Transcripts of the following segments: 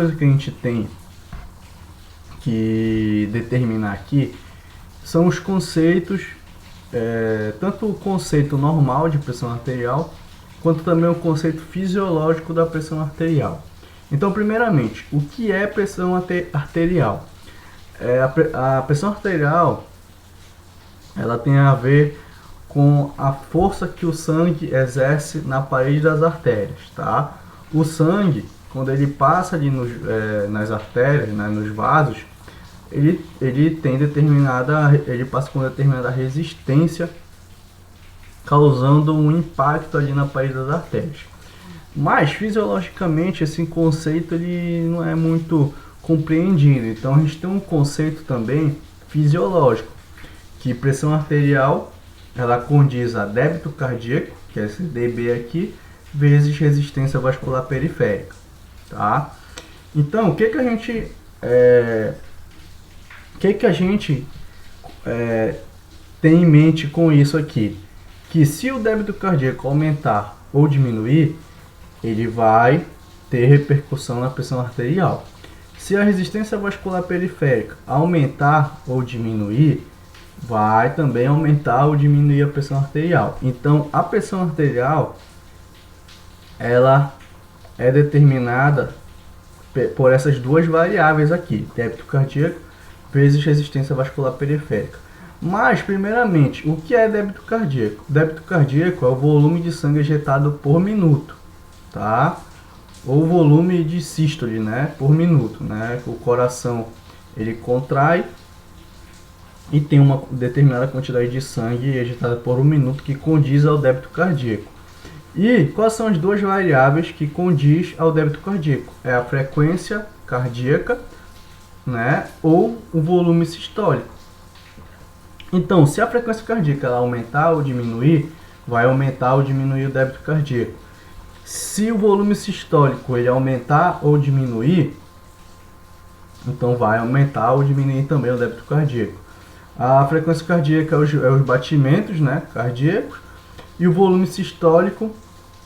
coisa que a gente tem que determinar aqui são os conceitos, tanto o conceito normal de pressão arterial, quanto também o conceito fisiológico da pressão arterial. Então, primeiramente, o que é pressão arterial? A pressão arterial, ela tem a ver com a força que o sangue exerce na parede das artérias, tá? O sangue, quando ele passa ali nas artérias, né, nos vasos, ele passa com determinada resistência, causando um impacto ali na parede das artérias. Mas fisiologicamente esse conceito ele não é muito compreendido. Então a gente tem um conceito também fisiológico, que pressão arterial ela condiz a débito cardíaco, que é esse dB aqui, vezes resistência vascular periférica, tá? Então o que a gente tem em mente com isso aqui? Que se o débito cardíaco aumentar ou diminuir, ele vai ter repercussão na pressão arterial. Se a resistência vascular periférica aumentar ou diminuir, vai também aumentar ou diminuir a pressão arterial. Então, a pressão arterial ela é determinada por essas duas variáveis aqui, débito cardíaco vezes resistência vascular periférica. Mas, primeiramente, o que é débito cardíaco? Débito cardíaco é o volume de sangue ejetado por minuto, tá? Ou volume de sístole, né, por minuto, né? O coração ele contrai e tem uma determinada quantidade de sangue ejetada por um minuto que condiz ao débito cardíaco. E quais são as duas variáveis que condiz ao débito cardíaco? É a frequência cardíaca, né, ou o volume sistólico. Então, se a frequência cardíaca ela aumentar ou diminuir, vai aumentar ou diminuir o débito cardíaco. Se o volume sistólico ele aumentar ou diminuir, então vai aumentar ou diminuir também o débito cardíaco. A frequência cardíaca é os batimentos, né, cardíacos, e o volume sistólico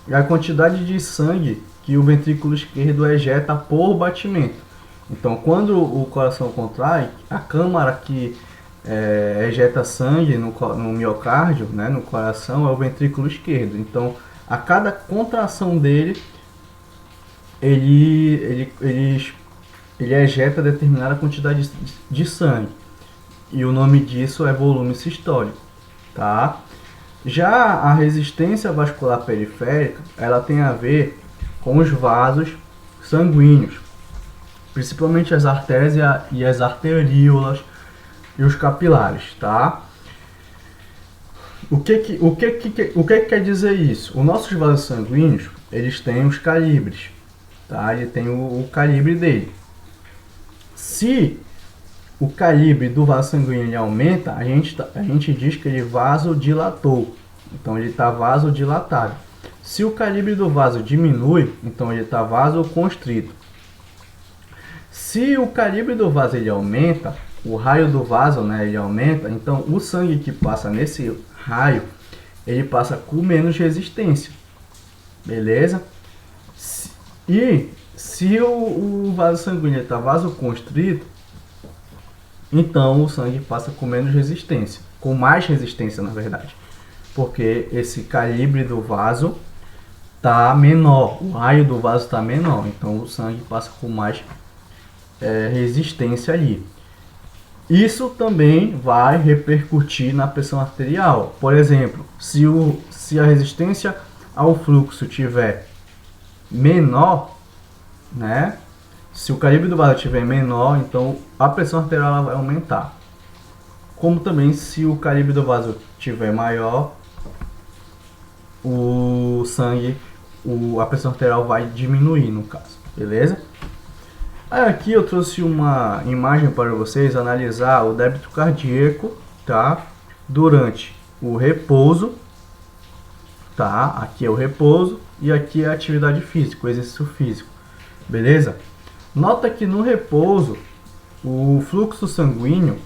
é a quantidade de sangue que o ventrículo esquerdo ejeta por batimento. Então, quando o coração contrai, a câmara que ejeta sangue no miocárdio, né, no coração, é o ventrículo esquerdo. Então, a cada contração dele, ele ejeta determinada quantidade de sangue. E o nome disso é volume sistólico, tá? Já a resistência vascular periférica, ela tem a ver com os vasos sanguíneos, principalmente as artérias e as arteríolas e os capilares, tá? O que quer dizer isso? Os nossos vasos sanguíneos, eles têm os calibres, tá? Ele tem o calibre dele. Se o calibre do vaso sanguíneo aumenta, a gente diz que ele vasodilatou. Então ele está vasodilatado. Se o calibre do vaso diminui, então ele está vasoconstrito. Se o calibre do vaso ele aumenta, o raio do vaso, né, ele aumenta, então o sangue que passa nesse raio, ele passa com menos resistência. Beleza? E se o vaso sanguíneo está vasoconstrito, então o sangue passa com menos resistência, com mais resistência na verdade, porque esse calibre do vaso está menor, o raio do vaso está menor, então o sangue passa com mais resistência ali. Isso também vai repercutir na pressão arterial. Por exemplo, se a resistência ao fluxo tiver menor, né? Se o calibre do vaso estiver menor, então a pressão arterial vai aumentar. Como também se o calibre do vaso estiver maior, a pressão arterial vai diminuir no caso, beleza? Aqui eu trouxe uma imagem para vocês analisar o débito cardíaco, tá? Durante o repouso, tá? Aqui é o repouso e aqui é a atividade física, o exercício físico, beleza? Nota que no repouso, o fluxo sanguíneo,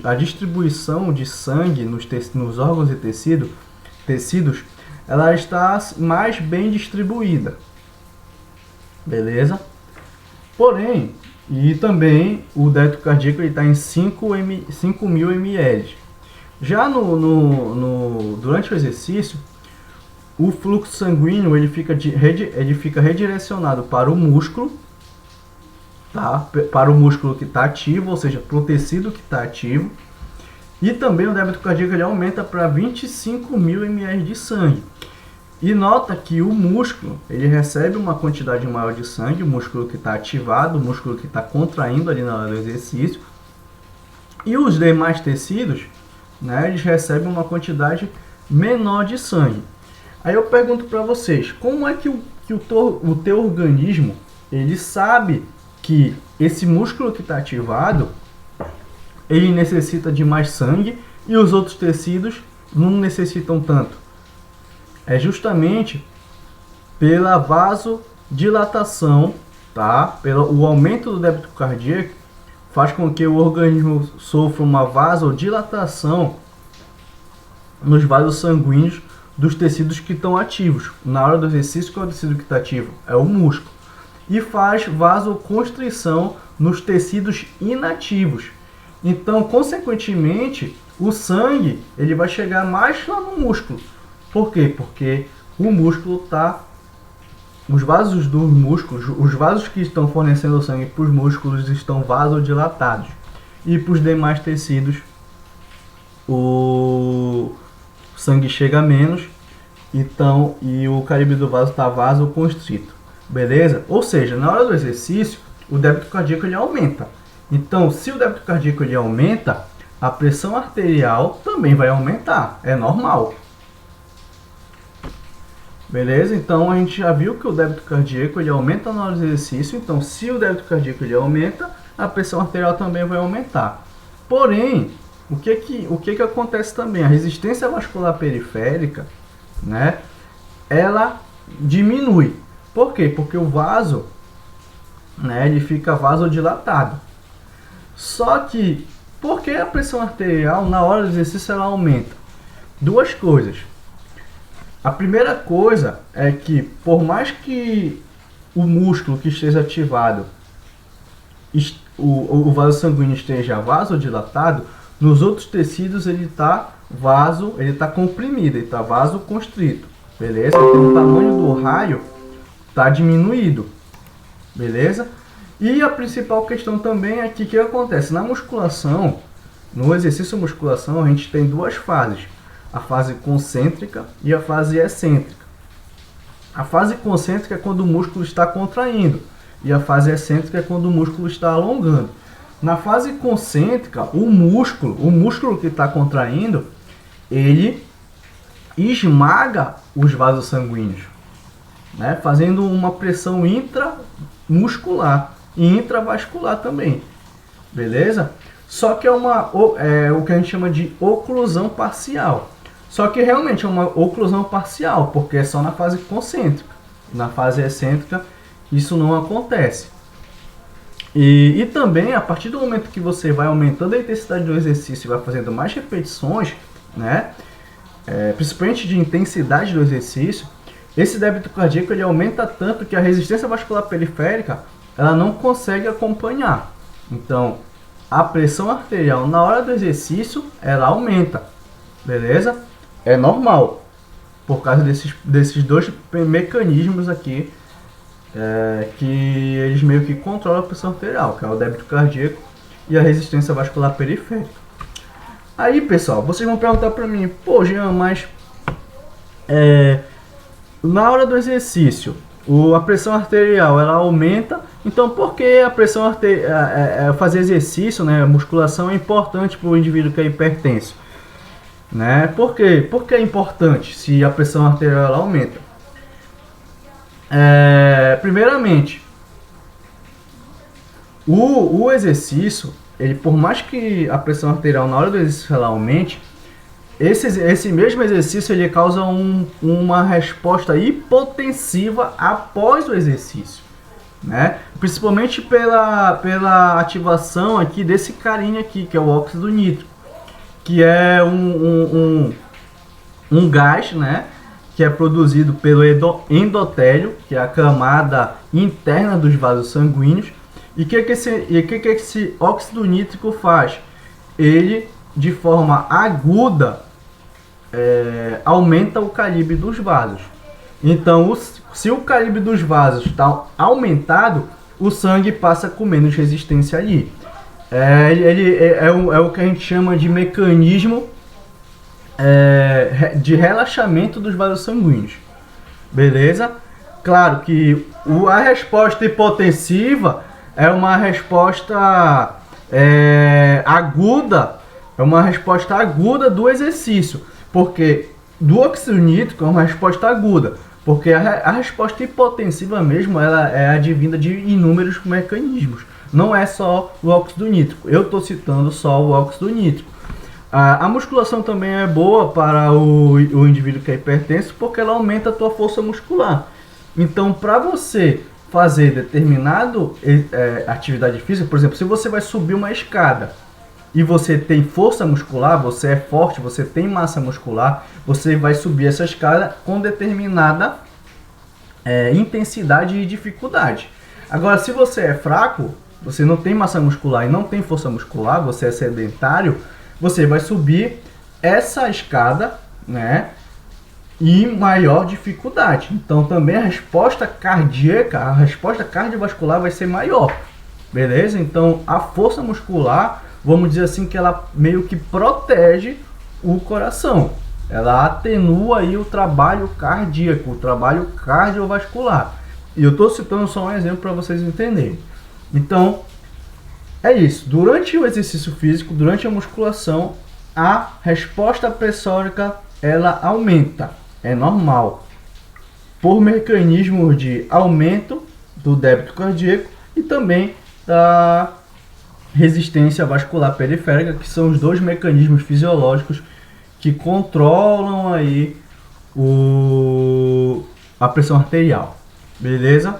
a distribuição de sangue nos órgãos e tecidos, ela está mais bem distribuída, beleza? Porém, e também o débito cardíaco está em 5.000 ml. Já durante o exercício, o fluxo sanguíneo ele fica redirecionado para o músculo, tá? Para o músculo que está ativo, ou seja, para o tecido que está ativo. E também o débito cardíaco ele aumenta para 25.000 ml de sangue. E nota que o músculo ele recebe uma quantidade maior de sangue, o músculo que está ativado, o músculo que está contraindo ali na hora do exercício. E os demais tecidos, né, eles recebem uma quantidade menor de sangue. Aí eu pergunto para vocês, como é que o teu organismo ele sabe que esse músculo que está ativado ele necessita de mais sangue e os outros tecidos não necessitam tanto? É justamente pela vasodilatação, tá? O aumento do débito cardíaco faz com que o organismo sofra uma vasodilatação nos vasos sanguíneos dos tecidos que estão ativos. Na hora do exercício, qual é o tecido que está ativo? É o músculo. E faz vasoconstrição nos tecidos inativos. Então, consequentemente, o sangue ele vai chegar mais lá no músculo. Por quê? Porque o músculo está... Os vasos dos músculos, os vasos que estão fornecendo sangue para os músculos estão vasodilatados. E para os demais tecidos, o sangue chega menos, então, e o calibre do vaso está vasoconstrito. Beleza? Ou seja, na hora do exercício, o débito cardíaco ele aumenta. Então, se o débito cardíaco ele aumenta, a pressão arterial também vai aumentar. É normal. Beleza? Então, a gente já viu que o débito cardíaco ele aumenta na hora do exercício. Então, se o débito cardíaco ele aumenta, a pressão arterial também vai aumentar. Porém, o que acontece também? A resistência vascular periférica, né, ela diminui. Por quê? Porque o vaso, né, ele fica vasodilatado. Só que, por que a pressão arterial na hora do exercício ela aumenta? Duas coisas. A primeira coisa é que, por mais que o músculo que esteja ativado, o vaso sanguíneo esteja vasodilatado, nos outros tecidos ele está comprimido, ele está vasoconstrito, beleza? Então o tamanho do raio está diminuído, beleza? E a principal questão também é que o que acontece? Na musculação, no exercício de musculação, a gente tem duas fases. A fase concêntrica e a fase excêntrica. A fase concêntrica é quando o músculo está contraindo. E a fase excêntrica é quando o músculo está alongando. Na fase concêntrica, o músculo que está contraindo, ele esmaga os vasos sanguíneos, né? Fazendo uma pressão intramuscular e intravascular também. Beleza? Só que é o que a gente chama de oclusão parcial. Só que realmente é uma oclusão parcial, porque é só na fase concêntrica. Na fase excêntrica, isso não acontece. E também, a partir do momento que você vai aumentando a intensidade do exercício e vai fazendo mais repetições, né, principalmente de intensidade do exercício, esse débito cardíaco ele aumenta tanto que a resistência vascular periférica ela não consegue acompanhar. Então, a pressão arterial na hora do exercício ela aumenta, beleza? É normal, por causa desses dois mecanismos aqui, que eles meio que controlam a pressão arterial, que é o débito cardíaco e a resistência vascular periférica. Aí, pessoal, vocês vão perguntar para mim, pô, Jean, mas na hora do exercício, a pressão arterial ela aumenta, então por que a pressão arterial, fazer exercício, né, musculação é importante para o indivíduo que é hipertenso? Né? Por quê? Porque é importante se a pressão arterial ela aumenta. Primeiramente, o exercício, ele, por mais que a pressão arterial na hora do exercício ela aumente, esse mesmo exercício ele causa uma resposta hipotensiva após o exercício, né? Principalmente pela ativação aqui desse carinha aqui, que é o óxido nítrico, que é um gás, né, que é produzido pelo endotélio, que é a camada interna dos vasos sanguíneos, E o que esse óxido nítrico faz? Ele, de forma aguda, aumenta o calibre dos vasos. Então, se o calibre dos vasos está aumentado, o sangue passa com menos resistência ali. É o que a gente chama de mecanismo de relaxamento dos vasos sanguíneos. Beleza? Claro que a resposta hipotensiva é uma resposta aguda, do exercício, porque do óxido nítrico é uma resposta aguda, porque a resposta hipotensiva mesmo ela é advinda de inúmeros mecanismos, não é só o óxido nítrico. Eu estou citando só o óxido nítrico. A musculação também é boa para o indivíduo que é hipertenso, porque ela aumenta a tua força muscular. Então, para você fazer determinado atividade física, por exemplo, se você vai subir uma escada e você tem força muscular, você é forte, você tem massa muscular, você vai subir essa escada com determinada intensidade e dificuldade. Agora, se você é fraco, você não tem massa muscular e não tem força muscular, você é sedentário, você vai subir essa escada, né, em maior dificuldade. Então também a resposta cardíaca, a resposta cardiovascular vai ser maior, beleza? Então a força muscular, vamos dizer assim, que ela meio que protege o coração, ela atenua aí o trabalho cardíaco, o trabalho cardiovascular. E eu estou citando só um exemplo para vocês entenderem. Então é isso, durante o exercício físico, durante a musculação, a resposta pressórica ela aumenta, é normal, por mecanismos de aumento do débito cardíaco e também da resistência vascular periférica, que são os dois mecanismos fisiológicos que controlam aí a pressão arterial, beleza?